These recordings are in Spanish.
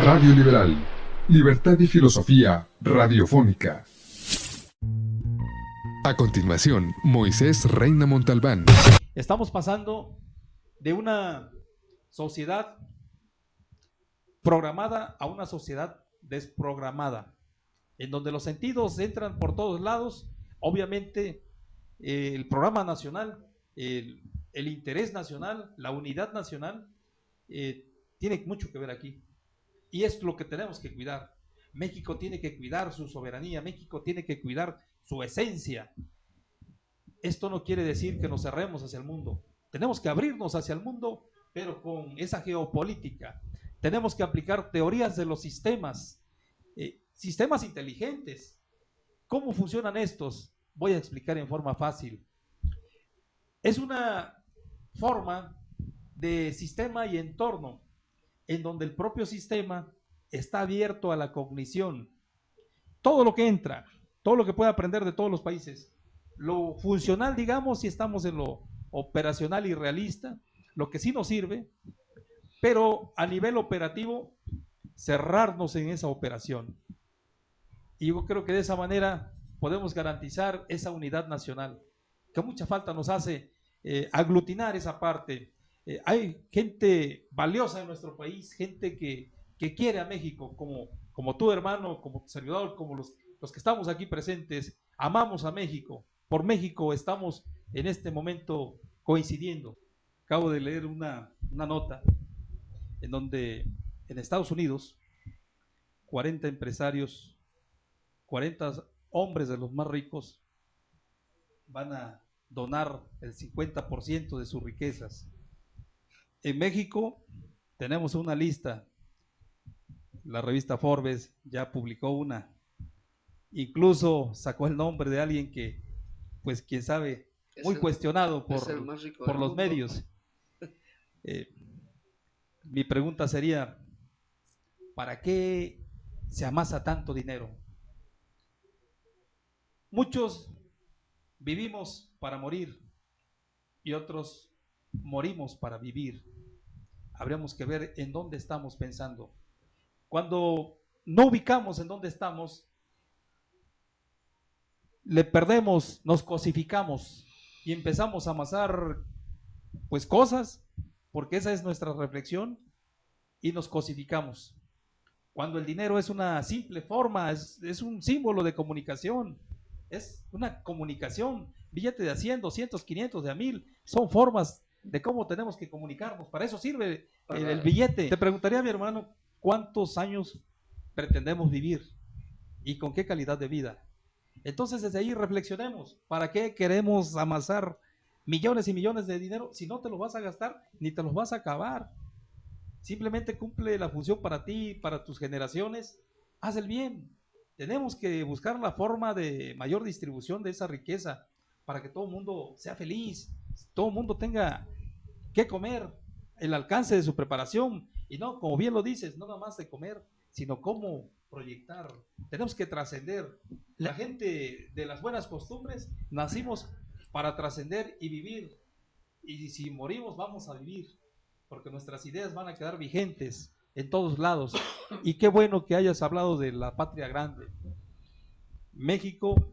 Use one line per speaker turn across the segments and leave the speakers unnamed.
Radio Liberal, libertad y filosofía radiofónica. A continuación, Moisés Reina Montalbán.
Estamos pasando de una sociedad programada a una sociedad desprogramada, en donde los sentidos entran por todos lados. Obviamente, el programa nacional, el interés nacional, la unidad nacional, tiene mucho que ver aquí. Y es lo que tenemos que cuidar. México tiene que cuidar su soberanía, México tiene que cuidar su esencia. Esto no quiere decir que nos cerremos hacia el mundo. Tenemos que abrirnos hacia el mundo, pero con esa geopolítica. Tenemos que aplicar teorías de los sistemas, sistemas inteligentes. ¿Cómo funcionan estos? Voy a explicar en forma fácil. Es una forma de sistema y entorno en donde el propio sistema está abierto a la cognición. Todo lo que entra, todo lo que puede aprender de todos los países. Lo funcional, digamos, si estamos en lo operacional y realista, lo que sí nos sirve, pero a nivel operativo, cerrarnos en esa operación. Y yo creo que de esa manera podemos garantizar esa unidad nacional, que mucha falta nos hace aglutinar esa parte. Hay gente valiosa en nuestro país, gente que quiere a México, como tu hermano, como tu servidor, como los que estamos aquí presentes. Amamos a México, por México estamos en este momento coincidiendo. Acabo de leer una nota en donde en Estados Unidos 40 empresarios, 40 hombres de los más ricos van a donar el 50% de sus riquezas. En México tenemos una lista, la revista Forbes ya publicó una, incluso sacó el nombre de alguien que, pues quién sabe, muy cuestionado por los medios. Mi pregunta sería, ¿para qué se amasa tanto dinero? Muchos vivimos para morir y otros morimos para vivir. Habríamos que ver en dónde estamos pensando. Cuando no ubicamos en dónde estamos, le perdemos, nos cosificamos y empezamos a amasar pues cosas, porque esa es nuestra reflexión, y nos cosificamos. Cuando el dinero es una simple forma, es un símbolo de comunicación, es una comunicación. Billete de a 100, 200, 500, de a 1000, son formas de cómo tenemos que comunicarnos. Para eso sirve el billete. Te preguntaría a mi hermano, ¿cuántos años pretendemos vivir? ¿Y con qué calidad de vida? Entonces desde ahí reflexionemos. ¿Para qué queremos amasar millones y millones de dinero si no te los vas a gastar ni te los vas a acabar? Simplemente cumple la función para ti, para tus generaciones. Haz el bien. Tenemos que buscar la forma de mayor distribución de esa riqueza para que todo el mundo sea feliz, todo el mundo tenga que comer, el alcance de su preparación, y no, como bien lo dices, no nada más de comer, sino cómo proyectar. Tenemos que trascender. La gente de las buenas costumbres nacimos para trascender y vivir, y si morimos vamos a vivir, porque nuestras ideas van a quedar vigentes en todos lados. Y qué bueno que hayas hablado de la patria grande. México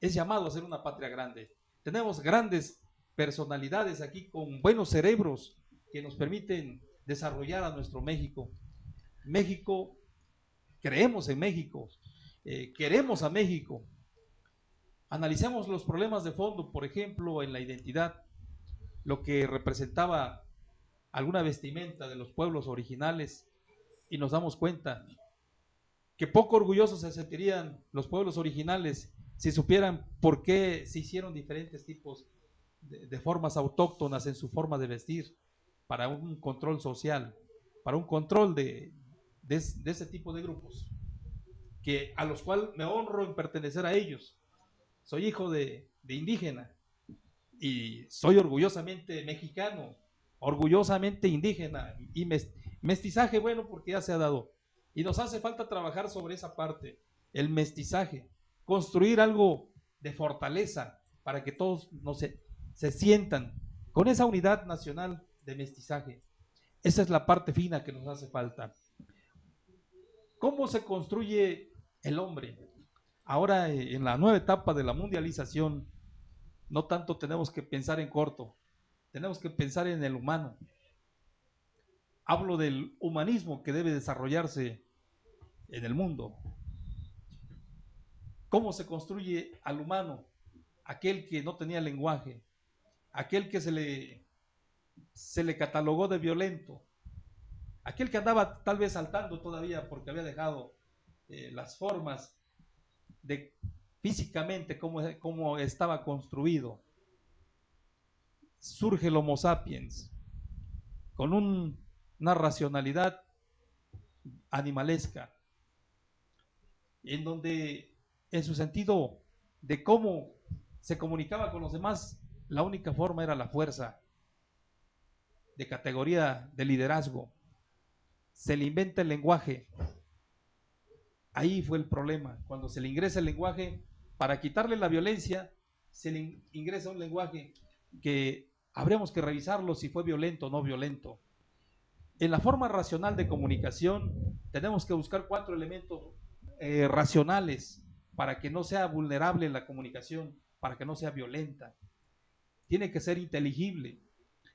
es llamado a ser una patria grande. Tenemos grandes personalidades aquí con buenos cerebros que nos permiten desarrollar a nuestro México. México, creemos en México, queremos a México. Analicemos los problemas de fondo, por ejemplo, en la identidad, lo que representaba alguna vestimenta de los pueblos originales, y nos damos cuenta que poco orgullosos se sentirían los pueblos originales si supieran por qué se hicieron diferentes tipos de formas autóctonas en su forma de vestir, para un control social, para un control de ese tipo de grupos, que a los cuales me honro en pertenecer a ellos. Soy hijo de indígena y soy orgullosamente mexicano, orgullosamente indígena, y mestizaje, bueno, porque ya se ha dado, y nos hace falta trabajar sobre esa parte, el mestizaje, construir algo de fortaleza para que todos se sientan con esa unidad nacional de mestizaje. Esa es la parte fina que nos hace falta. ¿Cómo se construye el hombre? Ahora, en la nueva etapa de la mundialización, no tanto tenemos que pensar en corto, tenemos que pensar en el humano. Hablo del humanismo que debe desarrollarse en el mundo. ¿Cómo se construye al humano? Aquel que no tenía lenguaje, aquel que se le catalogó de violento, aquel que andaba tal vez saltando todavía porque había dejado las formas de físicamente cómo estaba construido. Surge el Homo sapiens con una racionalidad animalesca, en donde en su sentido de cómo se comunicaba con los demás, la única forma era la fuerza, de categoría de liderazgo. Se le inventa el lenguaje. Ahí fue el problema. Cuando se le ingresa el lenguaje, para quitarle la violencia, se le ingresa un lenguaje que habremos que revisarlo si fue violento o no violento. En la forma racional de comunicación, tenemos que buscar 4 elementos racionales para que no sea vulnerable la comunicación, para que no sea violenta. Tiene que ser inteligible,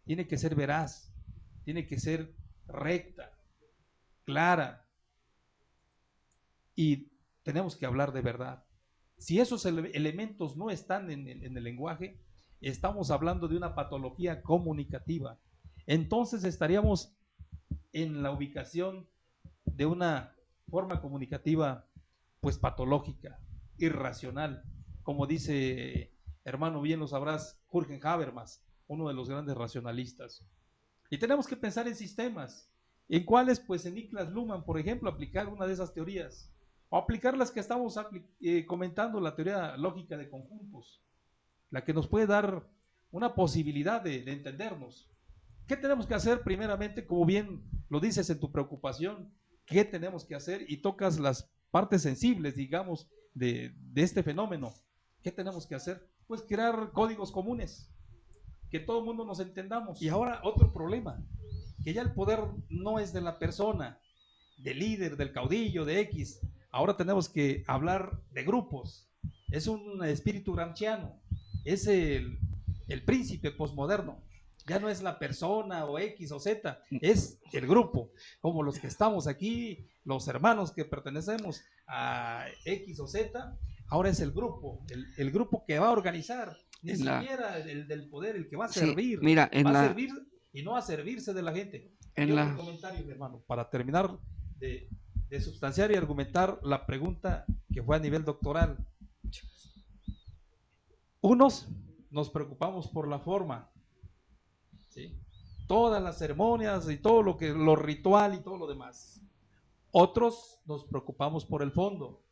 tiene que ser veraz, tiene que ser recta, clara, y tenemos que hablar de verdad. Si esos elementos no están en el lenguaje, estamos hablando de una patología comunicativa. Entonces estaríamos en la ubicación de una forma comunicativa pues patológica, irracional, como dice, hermano, bien lo sabrás, Jürgen Habermas, uno de los grandes racionalistas. Y tenemos que pensar en sistemas, en cuáles, pues en Niklas Luhmann, por ejemplo, aplicar una de esas teorías, o aplicar las que estamos comentando, la teoría lógica de conjuntos, la que nos puede dar una posibilidad de entendernos. ¿Qué tenemos que hacer? Primeramente, como bien lo dices en tu preocupación, ¿qué tenemos que hacer? Y tocas las partes sensibles, digamos, de este fenómeno. ¿Qué tenemos que hacer? Pues crear códigos comunes, que todo el mundo nos entendamos. Y ahora otro problema, que ya el poder no es de la persona, del líder, del caudillo, de X. Ahora tenemos que hablar de grupos. Es un espíritu gramsciano, es el príncipe posmoderno. Ya no es la persona o X o Z, es el grupo, como los que estamos aquí, los hermanos que pertenecemos a X o Z, ahora es el grupo, el grupo que va a organizar, ni siquiera el del poder, el que va a servir,
sí, mira,
va a servir y no a servirse de la gente. Un comentario, hermano, para terminar de sustanciar y argumentar la pregunta que fue a nivel doctoral. Unos nos preocupamos por la forma, ¿sí? Todas las ceremonias y todo lo ritual y todo lo demás. Otros nos preocupamos por el fondo.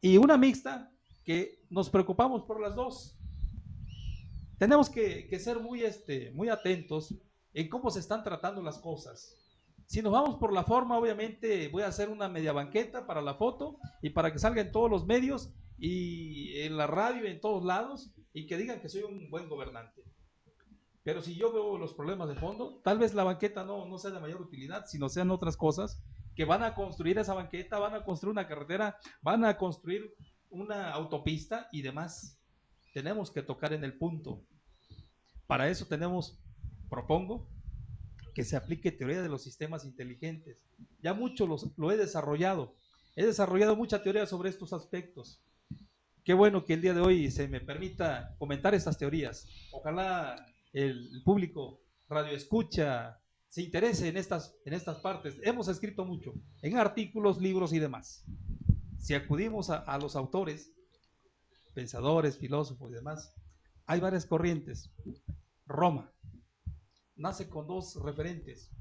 Y una mixta que nos preocupamos por las dos. Tenemos que ser muy atentos en cómo se están tratando las cosas. Si nos vamos por la forma, obviamente voy a hacer una media banqueta para la foto y para que salga en todos los medios y en la radio y en todos lados y que digan que soy un buen gobernante. Pero si yo veo los problemas de fondo, tal vez la banqueta no sea de mayor utilidad, sino sean otras cosas que van a construir esa banqueta, van a construir una carretera, van a construir una autopista y demás. Tenemos que tocar en el punto. Para eso propongo que se aplique teoría de los sistemas inteligentes. Ya mucho lo he desarrollado. He desarrollado mucha teoría sobre estos aspectos. Qué bueno que el día de hoy se me permita comentar estas teorías. Ojalá el público radio escucha se interese en estas partes. Hemos escrito mucho en artículos, libros y demás. Si acudimos a los autores, pensadores, filósofos y demás, hay varias corrientes. Roma nace con 2 referentes,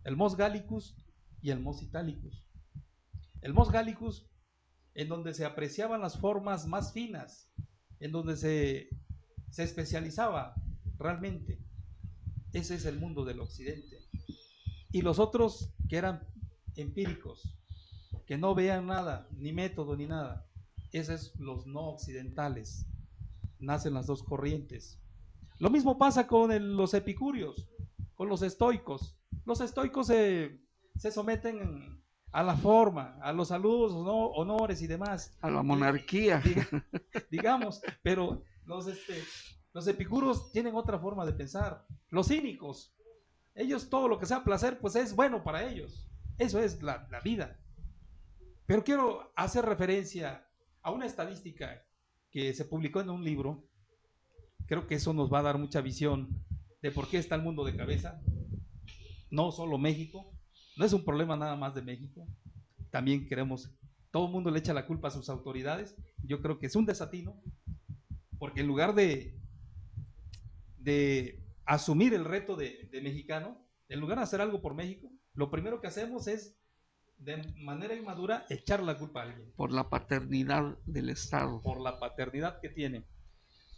el Mos Gallicus y el Mos Italicus. El Mos Gallicus, en donde se apreciaban las formas más finas, en donde se especializaba realmente. Ese es el mundo del occidente. Y los otros que eran empíricos, que no vean nada, ni método ni nada, esos son los no occidentales. Nacen las 2 corrientes. Lo mismo pasa con los epicúreos, con los estoicos. Los estoicos se someten a la forma, a los saludos, ¿no? Honores y demás.
A la monarquía.
Digamos, pero los epicuros tienen otra forma de pensar. Los cínicos, ellos todo lo que sea placer, pues es bueno para ellos. Eso es la vida. Pero quiero hacer referencia a una estadística que se publicó en un libro. Creo que eso nos va a dar mucha visión de por qué está el mundo de cabeza. No solo México, no es un problema nada más de México. También todo el mundo le echa la culpa a sus autoridades. Yo creo que es un desatino, porque en lugar de asumir el reto de mexicano, en lugar de hacer algo por México, lo primero que hacemos es, de manera inmadura, echar la culpa a alguien.
Por la paternidad del Estado.
Por la paternidad que tiene.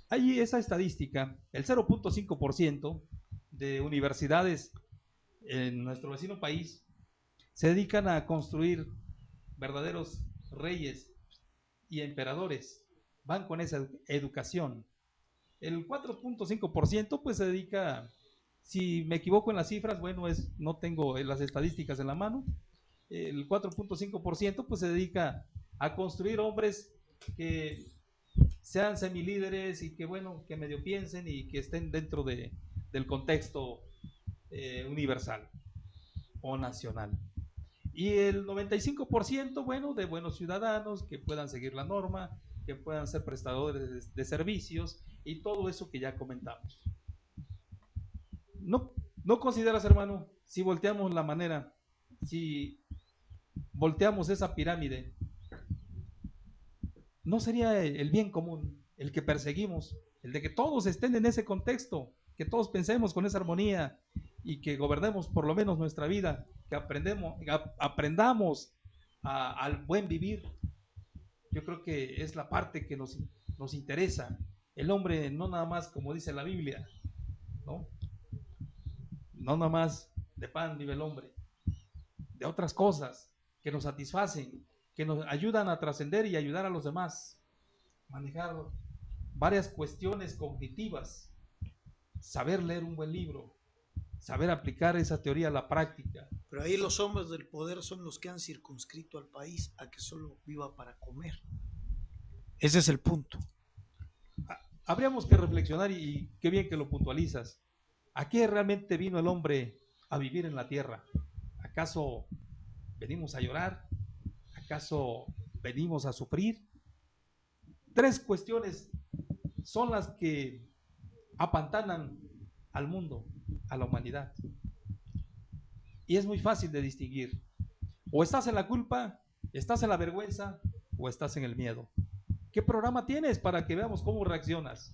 Hay esa estadística, el 0.5% de universidades en nuestro vecino país se dedican a construir verdaderos reyes y emperadores. Van con esa educación. El 4.5% pues se dedica, si me equivoco en las cifras, bueno, no tengo las estadísticas en la mano. El 4.5% pues se dedica a construir hombres que sean semilíderes y que bueno, que medio piensen y que estén dentro del contexto universal o nacional. Y el 95%, bueno, de buenos ciudadanos que puedan seguir la norma, que puedan ser prestadores de servicios y todo eso que ya comentamos. ¿No consideras, hermano, si volteamos la manera, si volteamos esa pirámide, no sería el bien común el que perseguimos, el de que todos estén en ese contexto, que todos pensemos con esa armonía y que gobernemos por lo menos nuestra vida, que aprendamos al buen vivir? Yo creo que es la parte que nos interesa. El hombre no nada más, como dice la Biblia, no nada más de pan vive el hombre, de otras cosas que nos satisfacen, que nos ayudan a trascender y ayudar a los demás, manejar varias cuestiones cognitivas, saber leer un buen libro, saber aplicar esa teoría a la práctica.
Pero ahí los hombres del poder son los que han circunscrito al país a que solo viva para comer. Ese es el punto.
Habríamos que reflexionar, y qué bien que lo puntualizas. ¿A qué realmente vino el hombre a vivir en la tierra? ¿Acaso venimos a llorar? ¿Acaso venimos a sufrir? Tres cuestiones son las que apantanan al mundo, a la humanidad. Y es muy fácil de distinguir. O estás en la culpa, estás en la vergüenza, o estás en el miedo. ¿Qué programa tienes para que veamos cómo reaccionas?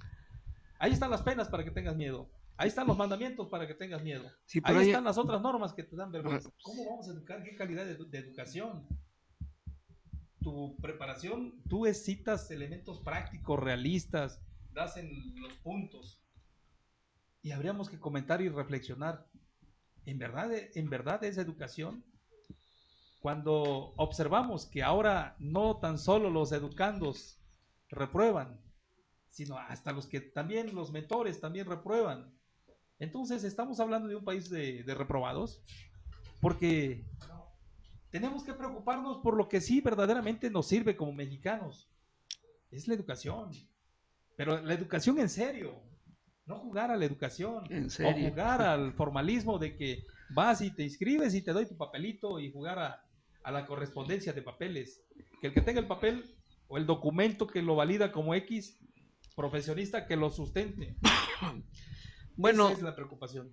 Ahí están las penas para que tengas miedo. Ahí están los mandamientos para que tengas miedo.
Sí,
ahí están las otras normas que te dan vergüenza. ¿Cómo vamos a educar? ¿Qué calidad de educación? Tu preparación, tú citas elementos prácticos, realistas, das en los puntos. Y habríamos que comentar y reflexionar. ¿En verdad es educación? Cuando observamos que ahora no tan solo los educandos reprueban, sino hasta los mentores también reprueban. Entonces estamos hablando de un país de reprobados, porque tenemos que preocuparnos por lo que sí verdaderamente nos sirve como mexicanos. Es la educación, pero la educación en serio, no jugar a la educación, o jugar al formalismo de que vas y te inscribes y te doy tu papelito, y jugar a la correspondencia de papeles. Que el que tenga el papel o el documento que lo valida como X, profesionista, que lo sustente.
Bueno,
esa es la preocupación.